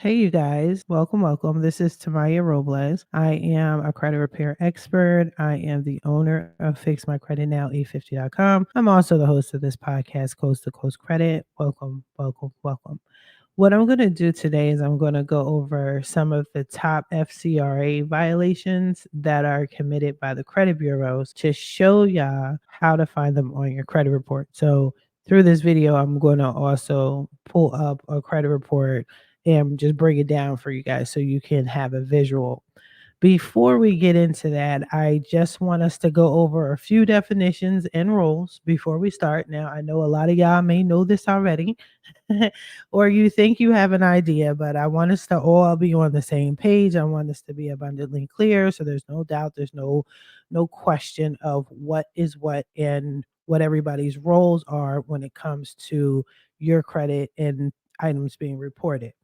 Hey, you guys. Welcome. This is Tamiya Robles. I am a credit repair expert. I am the owner of FixMyCreditNow850.com. I'm also the host of this podcast, Coast to Coast Credit. Welcome. What I'm going to do today is I'm going to go over some of the top FCRA violations that are committed by the credit bureaus to show y'all how to find them on your credit report. So, through this video, I'm going to also pull up a credit report and just break it down for you guys so you can have a visual. Before we get into that, I just want us to go over a few definitions and rules before we start. Now, I know a lot of y'all may know this already, or you think you have an idea, but I want us to all be on the same page. I want us to be abundantly clear so there's no doubt, there's no question of what is what and what everybody's roles are when it comes to your credit and items being reported.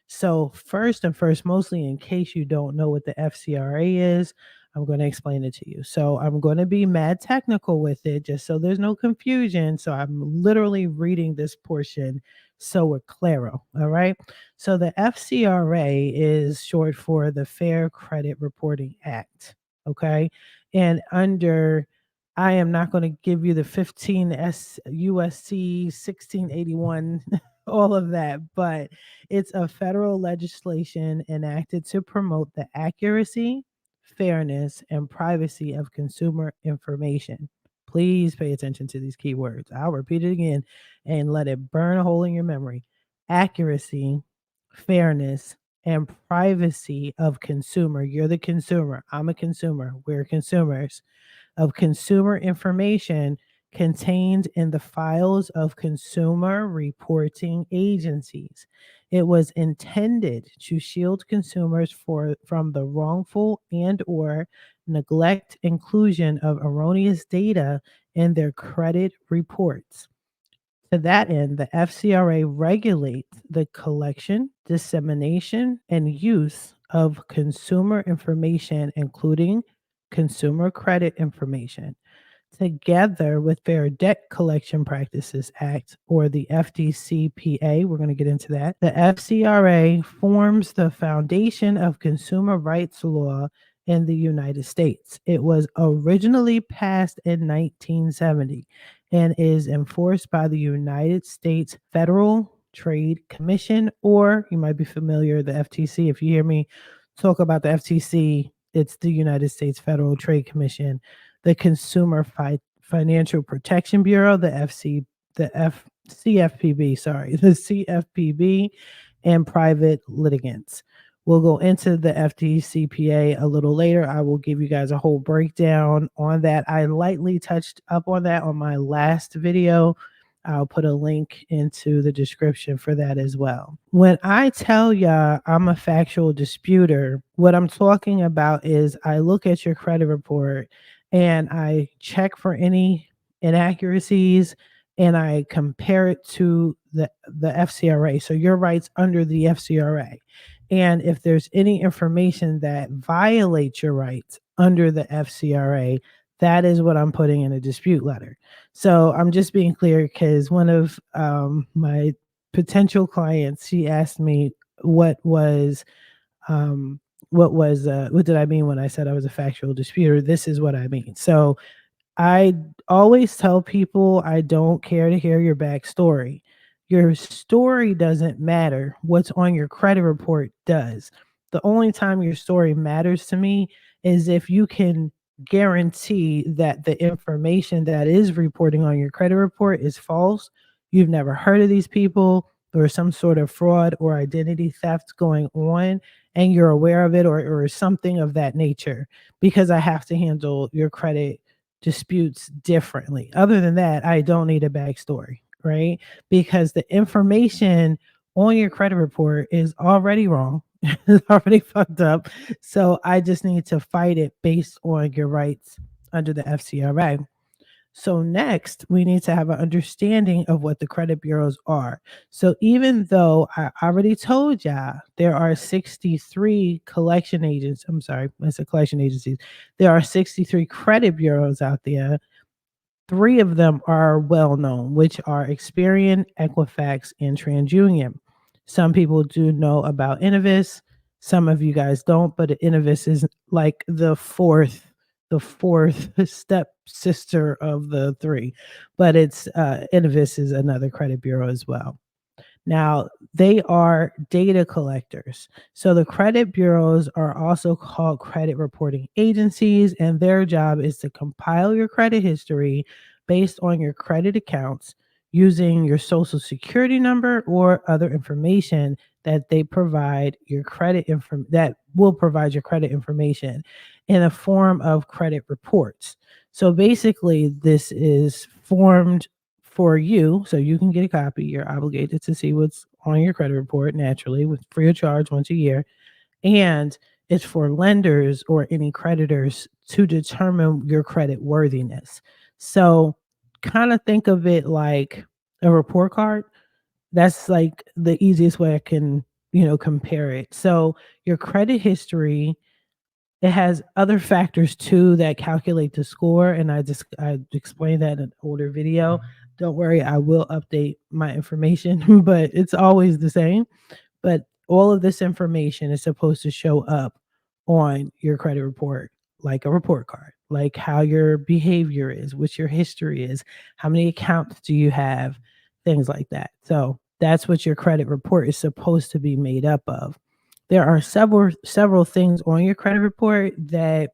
So, first and first, mostly in case you don't know what the FCRA is, I'm going to explain it to you. So, I'm going to be mad technical with it just so there's no confusion. So, I'm literally reading this portion so we're clear. All right. So, the FCRA is short for the Fair Credit Reporting Act. Okay. And under I am not going to give you the 15 USC 1681 all of that, but it's a federal legislation enacted to promote the accuracy, fairness, and privacy of consumer information. Please pay attention to these keywords. I'll repeat it again and let it burn a hole in your memory. Accuracy, fairness, and privacy of consumer. You're the consumer. I'm a consumer. We're consumers of consumer information contained in the files of consumer reporting agencies. It was intended to shield consumers from the wrongful and or neglect inclusion of erroneous data in their credit reports. To that end, the FCRA regulates the collection, dissemination, and use of consumer information, including consumer credit information, together with Fair Debt Collection Practices Act, or the FDCPA. We're going to get into that. The FCRA forms the foundation of consumer rights law in the United States. It was originally passed in 1970 and is enforced by the United States Federal Trade Commission, or you might be familiar, the FTC. If you hear me talk about the FTC, it's the United States Federal Trade Commission, the Consumer Financial Protection Bureau, the CFPB, sorry, the CFPB, and private litigants. We'll go into the FDCPA a little later. I will give you guys a whole breakdown on that. I lightly touched up on that on my last video. I'll put a link into the description for that as well. When I tell ya I'm a factual disputer, what I'm talking about is I look at your credit report and I check for any inaccuracies and I compare it to the FCRA. So your rights under the FCRA. And if there's any information that violates your rights under the FCRA, that is what I'm putting in a dispute letter. So I'm just being clear because one of my potential clients, she asked me what was what did I mean when I said I was a factual disputer. This is what I mean. So I always tell people I don't care to hear your backstory. Your story doesn't matter. What's on your credit report does. The only time your story matters to me is if you can guarantee that the information that is reporting on your credit report is false. You've never heard of these people. There's some sort of fraud or identity theft going on, and you're aware of it, or something of that nature, because I have to handle your credit disputes differently. Other than that, I don't need a backstory, right? Because the information on your credit report is already wrong, it's already fucked up. So I just need to fight it based on your rights under the FCRA. So next, we need to have an understanding of what the credit bureaus are. So even though I already told y'all there are 63 collection agents, I'm sorry, I said collection agencies. There are 63 credit bureaus out there. 3 of them are well known, which are Experian, Equifax, and TransUnion. Some people do know about Innovis. Some of you guys don't, but Innovis is like the fourth step sister of the three. But it's Innovis is another credit bureau as well. Now, they are data collectors. So the credit bureaus are also called credit reporting agencies, and their job is to compile your credit history based on your credit accounts using your social security number or other information that they provide your credit that will provide your credit information in a form of credit reports. So basically, this is formed for you, so you can get a copy. You're obligated to see what's on your credit report naturally, with free of charge once a year. And it's for lenders or any creditors to determine your credit worthiness. So kind of think of it like a report card. That's like the easiest way I can, compare it. So your credit history, it has other factors too that calculate the score, and I explained that in an older video. Don't worry, I will update my information, but it's always the same. But all of this information is supposed to show up on your credit report like a report card, like how your behavior is, what your history is, how many accounts do you have, things like that. So that's what your credit report is supposed to be made up of. There are several things on your credit report that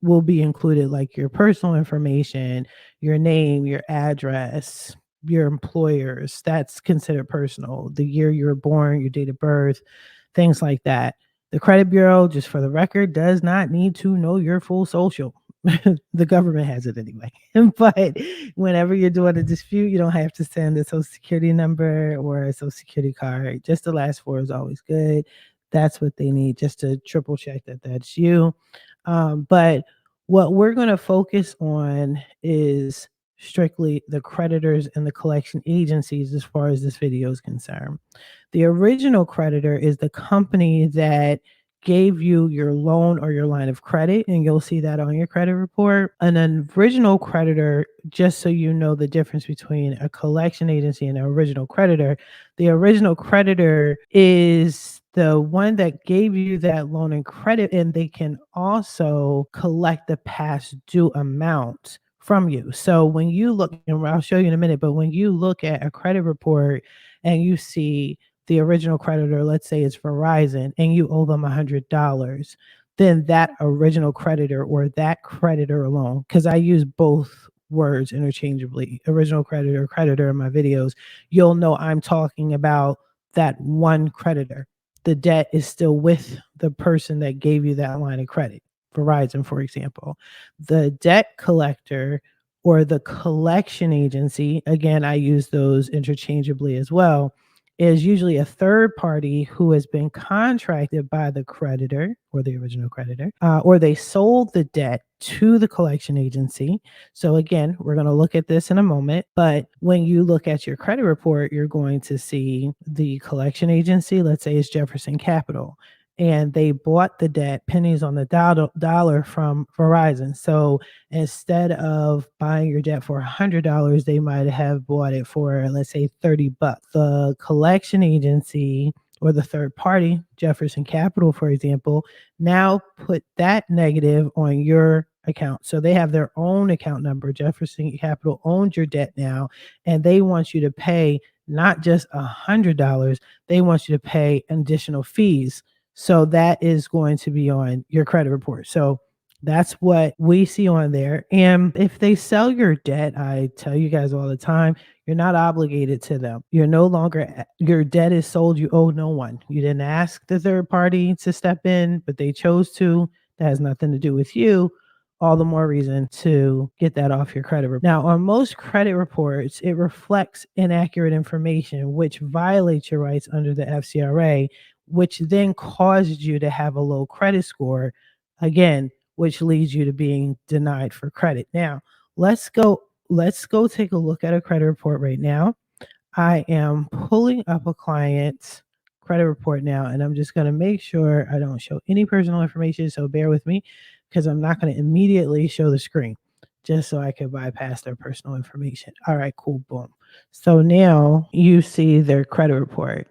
will be included, like your personal information, your name, your address, your employers. That's considered personal. The year you were born, your date of birth, things like that. The credit bureau, just for the record, does not need to know your full social. The government has it anyway. But whenever you're doing a dispute, you don't have to send a social security number or a social security card. Just the last four is always good. That's what they need, just to triple check that that's you. But what we're going to focus on is strictly the creditors and the collection agencies as far as this video is concerned. The original creditor is the company that gave you your loan or your line of credit, and you'll see that on your credit report. An original creditor, just so you know the difference between a collection agency and an original creditor, the original creditor is the one that gave you that loan and credit, and they can also collect the past due amount from you. So when you look, and I'll show you in a minute, but when you look at a credit report and you see the original creditor, let's say it's Verizon, and you owe them $100, then that original creditor or that creditor alone, because I use both words interchangeably, original creditor in my videos, you'll know I'm talking about that one creditor. The debt is still with the person that gave you that line of credit, Verizon, for example. The debt collector or the collection agency, again, I use those interchangeably as well, is usually a third party who has been contracted by the creditor or the original creditor, or they sold the debt to the collection agency. So again, we're going to look at this in a moment, but when you look at your credit report, you're going to see the collection agency, let's say it's Jefferson Capital, and they bought the debt pennies on the dollar from Verizon. So instead of buying your debt for $100, they might have bought it for, let's say, $30. The collection agency or the third party, Jefferson Capital, for example, now put that negative on your account. So they have their own account number. Jefferson Capital owns your debt now, and they want you to pay not just $100, they want you to pay additional fees. So that is going to be on your credit report. So that's what we see on there. And if they sell your debt, I tell you guys all the time, you're not obligated to them. You're no longer, your debt is sold. You owe no one. You didn't ask the third party to step in, but they chose to. That has nothing to do with you. All the more reason to get that off your credit report. Now, on most credit reports, it reflects inaccurate information, which violates your rights under the FCRA, which then causes you to have a low credit score, again, which leads you to being denied for credit. Now, let's go take a look at a credit report right now. I am pulling up a client's credit report now, and I'm just going to make sure I don't show any personal information, so bear with me because I'm not going to immediately show the screen. just so I could bypass their personal information. All right, cool, boom. So now you see their credit report.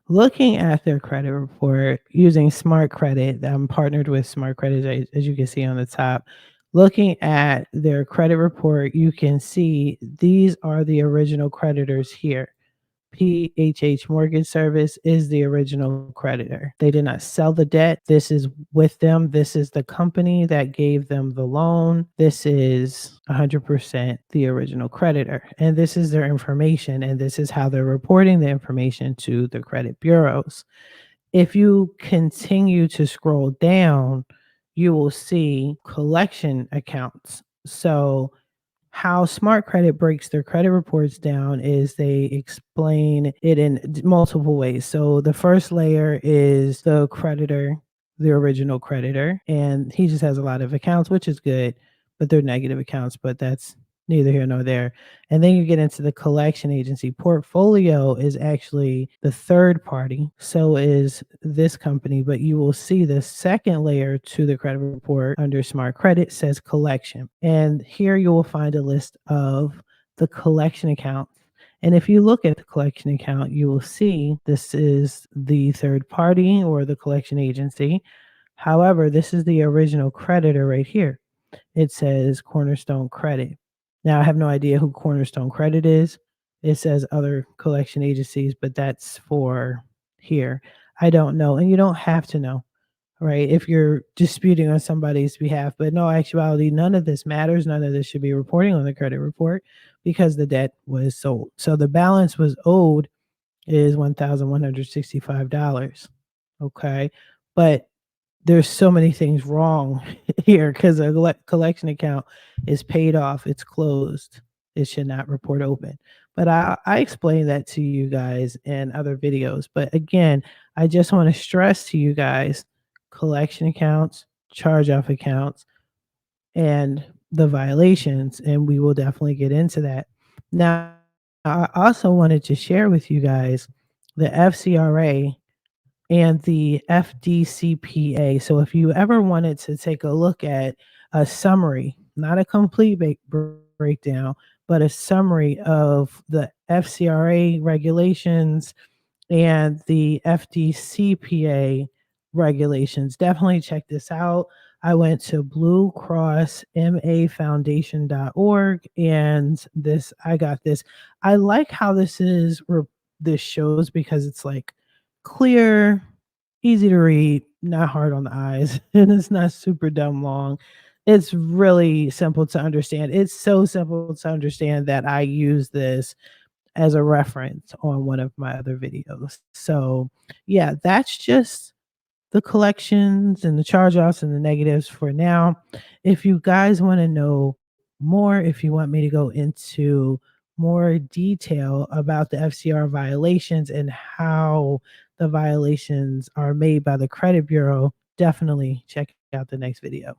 Looking at their credit report using Smart Credit, I'm partnered with Smart Credit, as you can see on the top. Looking at their credit report, you can see these are the original creditors here. PHH Mortgage Service is the original creditor. They did not sell the debt. This is with them. This is the company that gave them the loan. This is 100% the original creditor. And this is their information. And this is how they're reporting the information to the credit bureaus. If you continue to scroll down, you will see collection accounts. So how Smart Credit breaks their credit reports down is they explain it in multiple ways. So the first layer is the creditor, the original creditor, and he just has a lot of accounts, which is good, but they're negative accounts, but that's neither here nor there. And then you get into the collection agency. Portfolio is actually the third party. So is this company, but you will see the second layer to the credit report under Smart Credit says collection. And here you will find a list of the collection accounts. And if you look at the collection account, you will see this is the third party or the collection agency. However, this is the original creditor right here. It says Cornerstone Credit. Now, I have no idea who Cornerstone Credit is. It says other collection agencies, but that's for here. I don't know. And you don't have to know, right? If you're disputing on somebody's behalf. But no, actuality, none of this matters. None of this should be reporting on the credit report because the debt was sold. So the balance was owed is $1,165. Okay. But there's so many things wrong here because a collection account is paid off, it's closed, it should not report open. But I explained that to you guys in other videos. But again, I just want to stress to you guys collection accounts, charge off accounts, and the violations. And we will definitely get into that. Now, I also wanted to share with you guys the FCRA and the FDCPA. So if you ever wanted to take a look at a summary, not a complete breakdown, but a summary of the FCRA regulations and the FDCPA regulations, definitely check this out. I went to bluecrossmafoundation.org and I got this. I like how this shows because it's like clear, easy to read, not hard on the eyes, and it's not super dumb long. It's really simple to understand. It's so simple to understand that I use this as a reference on one of my other videos. So, yeah, that's just the collections and the charge-offs and the negatives for now. If you guys want to know more, if you want me to go into more detail about the FCR violations and how the violations are made by the credit bureau, definitely check out the next video.